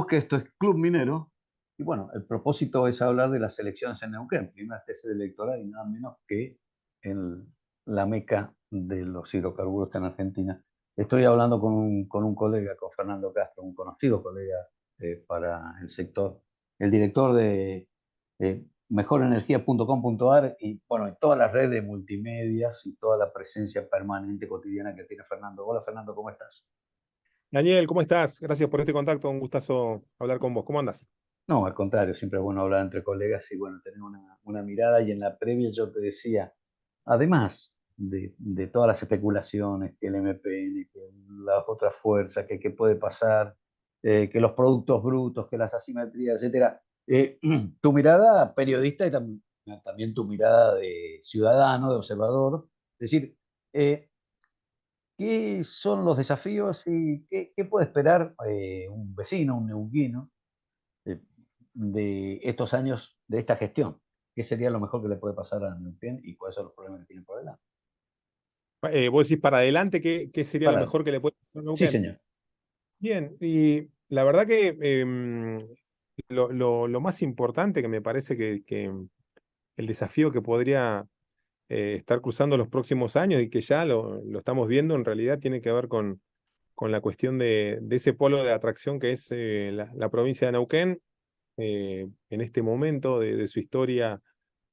que esto es Club Minero y bueno, el propósito es hablar de las elecciones en Neuquén, primera tesis electoral y nada menos que en la meca de los hidrocarburos en Argentina. Estoy hablando con un colega, con Fernando Castro, un conocido colega para el sector, el director de mejorenergia.com.ar y bueno, y toda la red de multimedias y toda la presencia permanente cotidiana que tiene Fernando. Hola Fernando, ¿cómo estás? Daniel, ¿cómo estás? Gracias por este contacto, un gustazo hablar con vos. ¿Cómo andás? No, al contrario, siempre es bueno hablar entre colegas y bueno, tener una mirada. Y en la previa yo te decía, además de todas las especulaciones, que el MPN, que las otras fuerzas, que qué puede pasar, que los productos brutos, que las asimetrías, etcétera, tu mirada periodista y también tu mirada de ciudadano, de observador, es decir, ¿qué son los desafíos y qué puede esperar un vecino, un neuquino? eh, de estos años de esta gestión? ¿Qué sería lo mejor que le puede pasar a Neuquén y cuáles son los problemas que tienen por delante? Vos decís para adelante, ¿qué sería lo Para, mejor que le puede pasar a sí, Neuquén? señor. Bien, y la verdad que lo más importante que me parece que el desafío que podría estar cruzando los próximos años y que ya lo estamos viendo, en realidad tiene que ver con la cuestión de ese polo de atracción que es la provincia de Neuquén, en este momento de su historia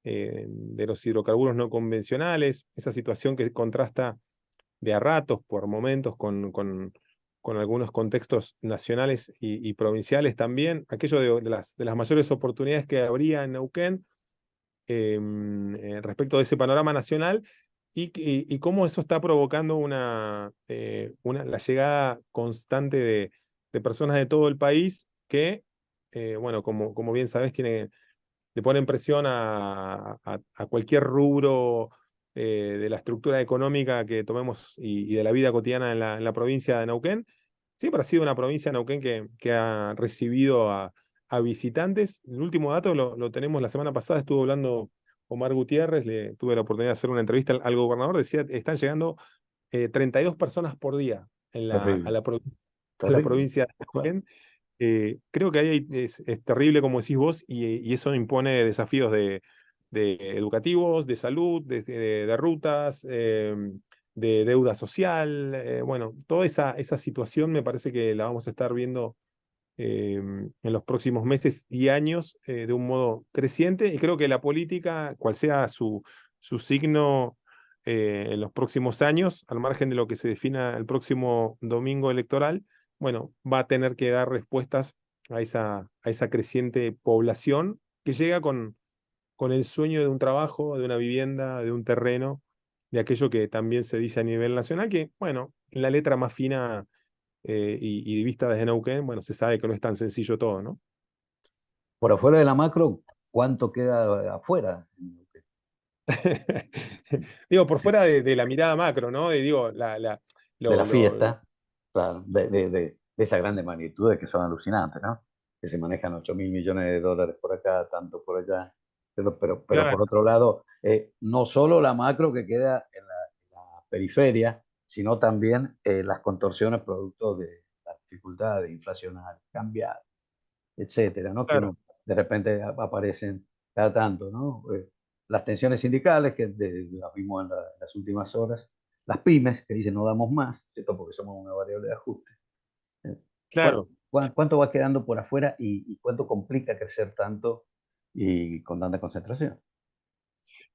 de los hidrocarburos no convencionales, esa situación que contrasta de a ratos, por momentos, con algunos contextos nacionales y provinciales también, aquello de las mayores oportunidades que habría en Neuquén respecto de ese panorama nacional y cómo eso está provocando la llegada constante de personas de todo el país que, bueno, como bien sabes, le ponen presión a cualquier rubro de la estructura económica que tomemos y de la vida cotidiana en la provincia de Neuquén. Siempre ha sido una provincia de Neuquén que ha recibido a visitantes. El último dato lo tenemos la semana pasada, estuvo hablando Omar Gutiérrez, tuve la oportunidad de hacer una entrevista al gobernador, decía, están llegando 32 personas por día Terrible, a la terrible. provincia de Claro. Neuquén. Creo que ahí es terrible, como decís vos, y eso impone desafíos de educativos, de salud, de rutas, de deuda social. Bueno, toda esa situación me parece que la vamos a estar viendo en los próximos meses y años de un modo creciente, y creo que la política, cual sea su signo en los próximos años, al margen de lo que se defina el próximo domingo electoral, bueno, va a tener que dar respuestas a esa creciente población que llega con el sueño de un trabajo, de una vivienda, de un terreno, de aquello que también se dice a nivel nacional, que, bueno, en la letra más fina y vista desde Neuquén, bueno, se sabe que no es tan sencillo todo, ¿no? Por afuera de la macro, ¿cuánto queda afuera? Digo, por fuera de la mirada macro, ¿no? Digo, De la lo, lo- fiesta, claro, de esa grande magnitud de que son alucinantes, ¿no? Que se manejan 8.000 millones de dólares por acá, tanto por allá. Pero por claro, otro lado, no solo la macro que queda en la periferia, sino también las contorsiones producto de las dificultades inflacionarias, cambiar, etcétera, ¿no? Que claro, uno de repente aparecen cada tanto, ¿no? Las tensiones sindicales, que las vimos en las últimas horas, las pymes, que dicen no damos más, ¿cierto? Porque somos una variable de ajuste. Eh, claro. ¿Cuánto va quedando por afuera y cuánto complica crecer tanto y con tanta concentración?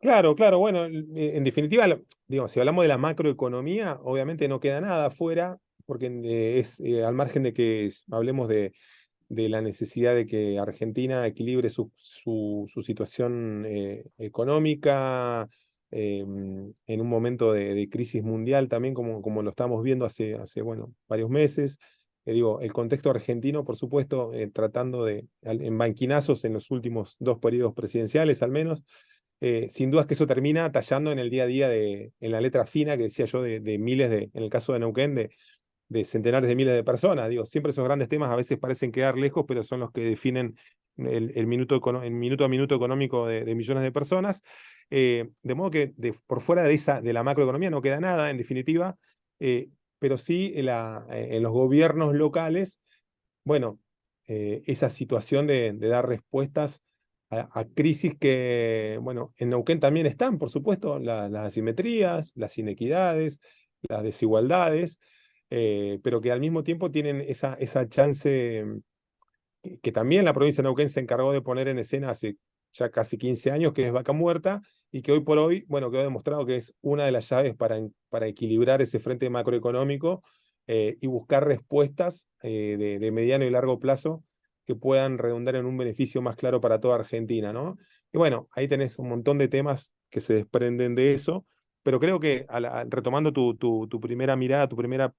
Claro, claro, bueno, en definitiva, digo, si hablamos de la macroeconomía, obviamente no queda nada afuera, porque es al margen de que hablemos de la necesidad de que Argentina equilibre su situación económica en un momento de crisis mundial también, como lo estamos viendo hace bueno, varios meses. Digo, el contexto argentino, por supuesto, tratando en banquinazos en los últimos dos periodos presidenciales al menos, sin dudas que eso termina tallando en el día a día en la letra fina que decía yo de miles en el caso de Neuquén, de centenares de miles de personas. Digo, siempre esos grandes temas a veces parecen quedar lejos, pero son los que definen el minuto a minuto económico de millones de personas. De modo que por fuera de la macroeconomía no queda nada, en definitiva, pero sí en los gobiernos locales, bueno, esa situación de dar respuestas a crisis que, bueno, en Neuquén también están, por supuesto, las asimetrías, las inequidades, las desigualdades, pero que al mismo tiempo tienen esa chance que también la provincia de Neuquén se encargó de poner en escena hace ya casi 15 años, que es Vaca Muerta, y que hoy por hoy, bueno, quedó demostrado que es una de las llaves para equilibrar ese frente macroeconómico y buscar respuestas de mediano y largo plazo que puedan redundar en un beneficio más claro para toda Argentina, ¿no? Y bueno, ahí tenés un montón de temas que se desprenden de eso, pero creo que retomando tu primera mirada, tu primera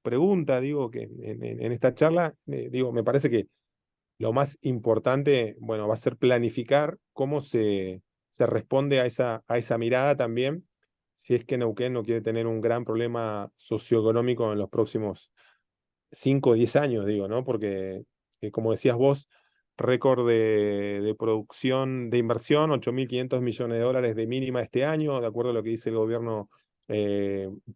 pregunta, digo, que en esta charla, digo, me parece que lo más importante, bueno, va a ser planificar cómo se responde a esa mirada también, si es que Neuquén no quiere tener un gran problema socioeconómico en los próximos 5 o 10 años, digo, ¿no? Porque, como decías vos, récord de producción, de inversión, 8.500 millones de dólares de mínima este año, de acuerdo a lo que dice el gobierno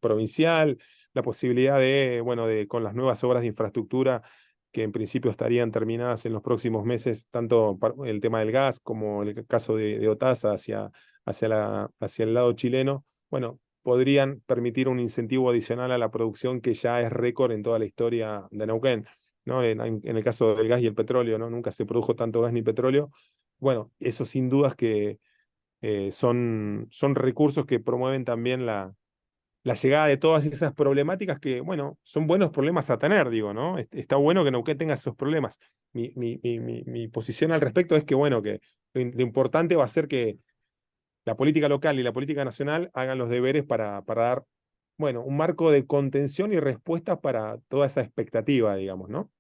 provincial, la posibilidad de, bueno, con las nuevas obras de infraestructura que en principio estarían terminadas en los próximos meses, tanto el tema del gas como el caso de Otasa hacia el lado chileno, bueno, podrían permitir un incentivo adicional a la producción que ya es récord en toda la historia de Neuquén, ¿no? En el caso del gas y el petróleo, ¿no? Nunca se produjo tanto gas ni petróleo. Bueno, eso sin dudas que son recursos que promueven también la llegada de todas esas problemáticas que, bueno, son buenos problemas a tener, digo, ¿no? Está bueno que Neuquén tenga esos problemas. Mi posición al respecto es que, bueno, que lo importante va a ser que la política local y la política nacional hagan los deberes para dar, bueno, un marco de contención y respuestas para toda esa expectativa, digamos, ¿no?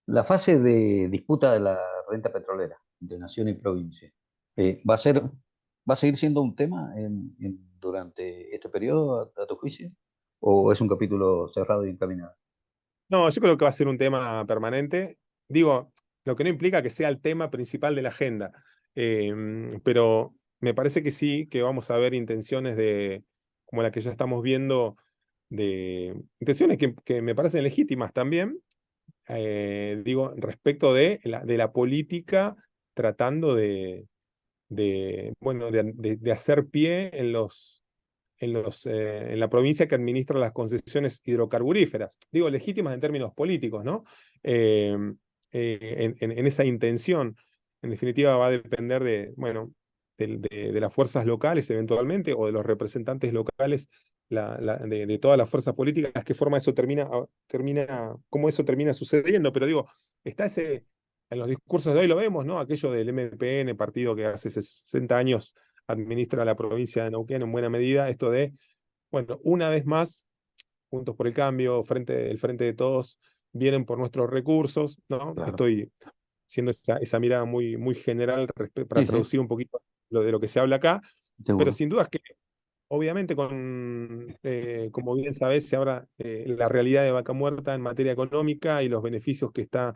La fase de disputa de la renta petrolera de nación y provincia, ¿va a ser, va a seguir siendo un tema durante este periodo, a tu juicio? ¿O es un capítulo cerrado y encaminado? No, yo creo que va a ser un tema permanente. Digo, lo que no implica que sea el tema principal de la agenda, pero me parece que sí, que vamos a ver intenciones como la que ya estamos viendo, de intenciones que me parecen legítimas también, digo, respecto de la política tratando bueno, de hacer pie en la provincia que administra las concesiones hidrocarburíferas. Digo, legítimas en términos políticos, ¿no? Eh, en esa intención, en definitiva, va a depender bueno, de las fuerzas locales eventualmente o de los representantes locales de todas las fuerzas políticas, qué forma eso cómo eso termina sucediendo. Pero digo, está en los discursos de hoy lo vemos, ¿no? Aquello del MPN, partido que hace 60 años administra la provincia de Neuquén en buena medida, esto de, bueno, una vez más, Juntos por el Cambio, el Frente de Todos, vienen por nuestros recursos, ¿no? Claro. Estoy haciendo esa mirada muy general para Sí, sí, traducir un poquito de lo que se habla acá, pero seguro. sin dudas que obviamente, como bien sabés, se habla la realidad de Vaca Muerta en materia económica y los beneficios que está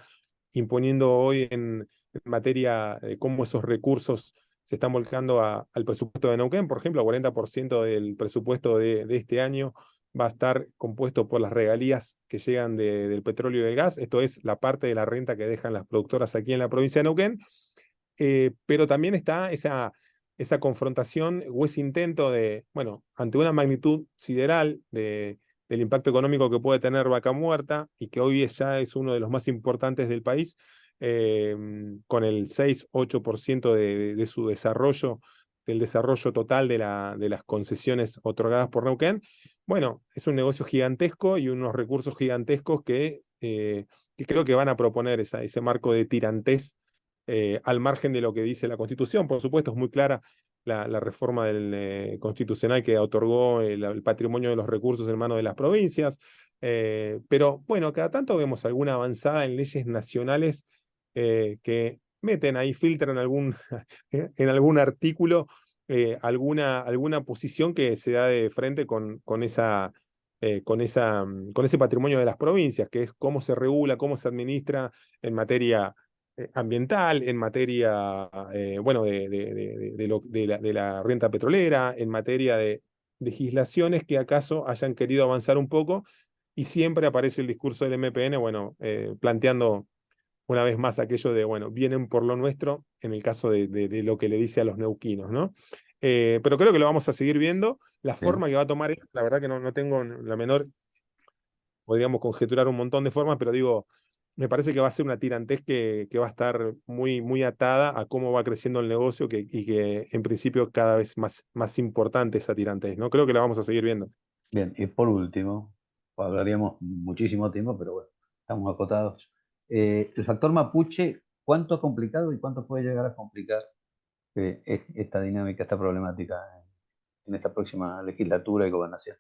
imponiendo hoy en materia de cómo esos recursos se están volcando al presupuesto de Neuquén. Por ejemplo, el 40% del presupuesto de este año va a estar compuesto por las regalías que llegan del petróleo y del gas. Esto es la parte de la renta que dejan las productoras aquí en la provincia de Neuquén. Pero también está esa confrontación o ese intento de, bueno, ante una magnitud sideral del impacto económico que puede tener Vaca Muerta y que hoy ya es uno de los más importantes del país, con el 6-8% de su desarrollo, del desarrollo total de las concesiones otorgadas por Neuquén. Bueno, es un negocio gigantesco y unos recursos gigantescos que creo que van a proponer ese marco de tirantés al margen de lo que dice la Constitución. Por supuesto, es muy clara la reforma constitucional que otorgó el patrimonio de los recursos en manos de las provincias, pero bueno, cada tanto vemos alguna avanzada en leyes nacionales que meten ahí, filtran en algún artículo alguna posición que se da de frente con ese patrimonio de las provincias, que es cómo se regula, cómo se administra en materia ambiental, en materia, bueno, de la renta petrolera, en materia de legislaciones que acaso hayan querido avanzar un poco, y siempre aparece el discurso del MPN, bueno, planteando una vez más aquello de, bueno, vienen por lo nuestro, en el caso de lo que le dice a los neuquinos, ¿no? Pero creo que lo vamos a seguir viendo. La Bien, forma que va a tomar, la verdad que no tengo la menor, podríamos conjeturar un montón de formas, pero digo, me parece que va a ser una tirantez que va a estar muy atada a cómo va creciendo el negocio y que en principio cada vez más importante esa tirantez, ¿no? Creo que la vamos a seguir viendo. bien. Y por último, hablaríamos muchísimo tiempo, pero bueno, estamos acotados. El factor mapuche, ¿cuánto ha complicado y cuánto puede llegar a complicar esta dinámica, esta problemática en esta próxima legislatura y gobernación?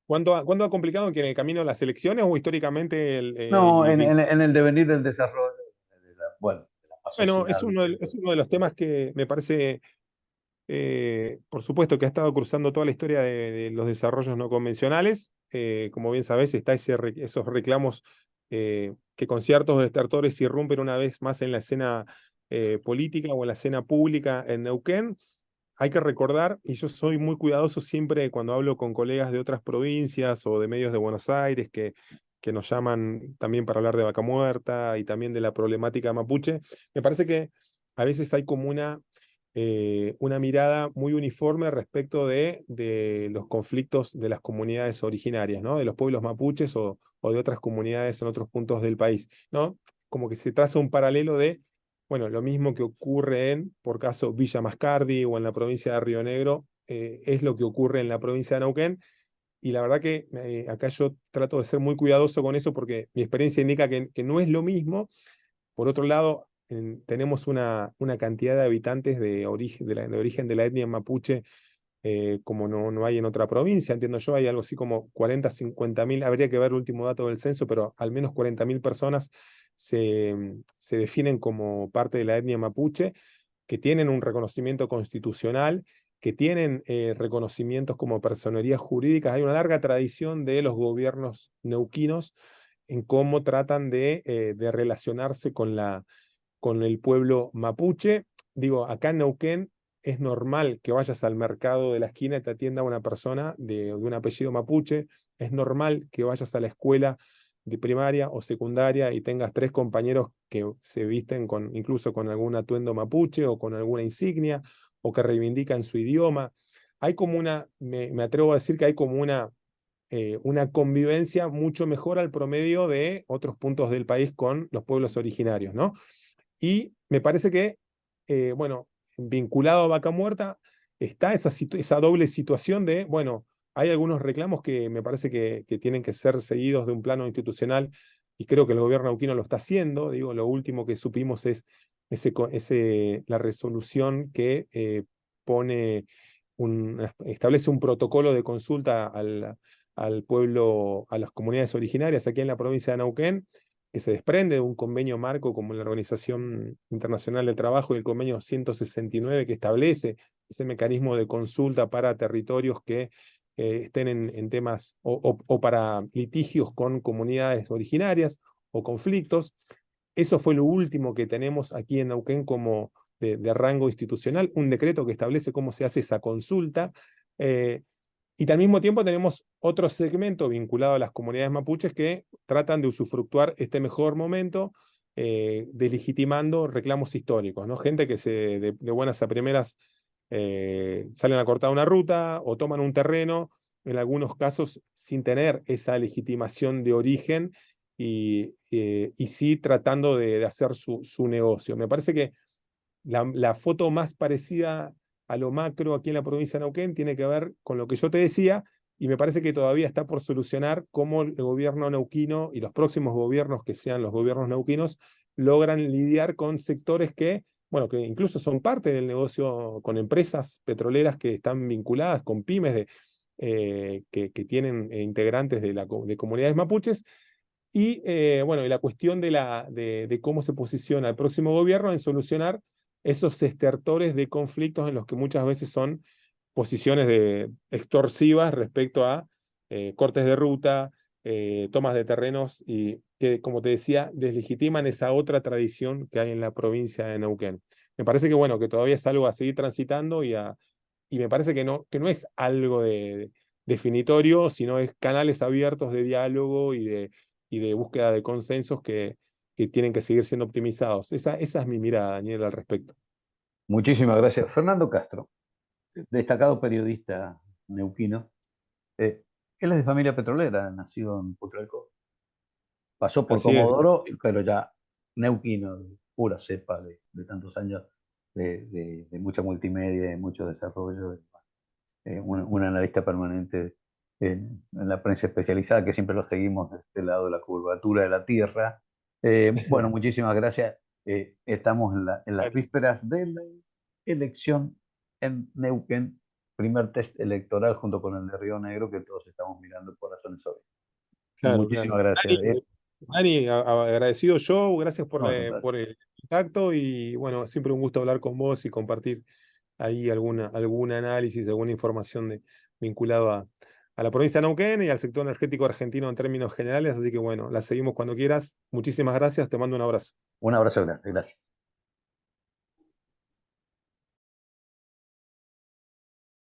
¿Cuándo ha complicado que en el camino de las elecciones o históricamente No, en el devenir del desarrollo, bueno, de la paso bueno, final. es uno de los temas que me parece, por supuesto, que ha estado cruzando toda la historia de los desarrollos no convencionales. Como bien sabés, está esos reclamos que con ciertos desertores irrumpen una vez más en la escena política o en la escena pública en Neuquén. Hay que recordar, y yo soy muy cuidadoso siempre cuando hablo con colegas de otras provincias o de medios de Buenos Aires que nos llaman también para hablar de Vaca Muerta y también de la problemática mapuche. Me parece que a veces hay como una mirada muy uniforme respecto de los conflictos de las comunidades originarias, ¿no? De los pueblos mapuches o de otras comunidades en otros puntos del país, ¿no? Como que se traza un paralelo de, bueno, lo mismo que ocurre por caso, Villa Mascardi o en la provincia de Río Negro, es lo que ocurre en la provincia de Neuquén. Y la verdad que acá yo trato de ser muy cuidadoso con eso porque mi experiencia indica que no es lo mismo. Por otro lado, tenemos una cantidad de habitantes de origen de la etnia mapuche como no hay en otra provincia, entiendo yo, hay algo así como 40, 50 mil, habría que ver el último dato del censo, pero al menos 40.000 personas se definen como parte de la etnia mapuche, que tienen un reconocimiento constitucional, que tienen reconocimientos como personerías jurídicas. Hay una larga tradición de los gobiernos neuquinos en cómo tratan de relacionarse con el pueblo mapuche. Digo, acá en Neuquén es normal que vayas al mercado de la esquina y te atienda una persona de un apellido mapuche. Es normal que vayas a la escuela de primaria o secundaria y tengas 3 compañeros que se visten incluso con algún atuendo mapuche o con alguna insignia o que reivindican su idioma. Hay como me atrevo a decir que hay como una convivencia mucho mejor al promedio de otros puntos del país con los pueblos originarios, ¿no? Y me parece que, bueno, vinculado a Vaca Muerta, está esa doble situación de, bueno, hay algunos reclamos que me parece que tienen que ser seguidos de un plano institucional y creo que el gobierno neuquino lo está haciendo. Digo, lo último que supimos es la resolución que establece un protocolo de consulta al pueblo, a las comunidades originarias aquí en la provincia de Neuquén, que se desprende de un convenio marco como la Organización Internacional del Trabajo y el convenio 169 que establece ese mecanismo de consulta para territorios que estén en temas o para litigios con comunidades originarias o conflictos. Eso fue lo último que tenemos aquí en Neuquén como de rango institucional, un decreto que establece cómo se hace esa consulta. Eh, y al mismo tiempo tenemos otro segmento vinculado a las comunidades mapuches que tratan de usufructuar este mejor momento, delegitimando reclamos históricos, ¿no? Gente que de buenas a primeras salen a cortar una ruta o toman un terreno, en algunos casos sin tener esa legitimación de origen y sí tratando de hacer su negocio. Me parece que la foto más parecida a lo macro aquí en la provincia de Neuquén tiene que ver con lo que yo te decía, y me parece que todavía está por solucionar cómo el gobierno neuquino y los próximos gobiernos que sean los gobiernos neuquinos logran lidiar con sectores bueno, que incluso son parte del negocio con empresas petroleras que están vinculadas con pymes que tienen integrantes de comunidades mapuches. Y bueno, y la cuestión de cómo se posiciona el próximo gobierno en solucionar esos estertores de conflictos en los que muchas veces son posiciones extorsivas respecto a cortes de ruta, tomas de terrenos y que, como te decía, deslegitiman esa otra tradición que hay en la provincia de Neuquén. Me parece que, bueno, que todavía es algo a seguir transitando y me parece que no es algo definitorio, sino es canales abiertos de diálogo y de búsqueda de consensos que tienen que seguir siendo optimizados. Esa es mi mirada, Daniel, al respecto. Muchísimas gracias. Fernando Castro, destacado periodista neuquino. Él es de familia petrolera, nacido en Putralcó. Pasó por Así es. Comodoro, pero ya neuquino, de pura cepa de tantos años de mucha multimedia, de mucho desarrollo. Un analista permanente en la prensa especializada, que siempre lo seguimos de este lado de la curvatura de la Tierra. Bueno, muchísimas gracias. Estamos en las Dani. vísperas de la elección en Neuquén, primer test electoral junto con el de Río Negro, que todos estamos mirando por razones obvias. Claro, claro. Muchísimas gracias. Dani, agradecido yo, gracias No, al contrario. por el contacto y bueno, siempre un gusto hablar con vos y compartir ahí algún análisis, alguna información vinculado a la provincia de Neuquén y al sector energético argentino en términos generales, así que bueno, la seguimos cuando quieras. Muchísimas gracias, te mando un abrazo. Un abrazo grande. Gracias.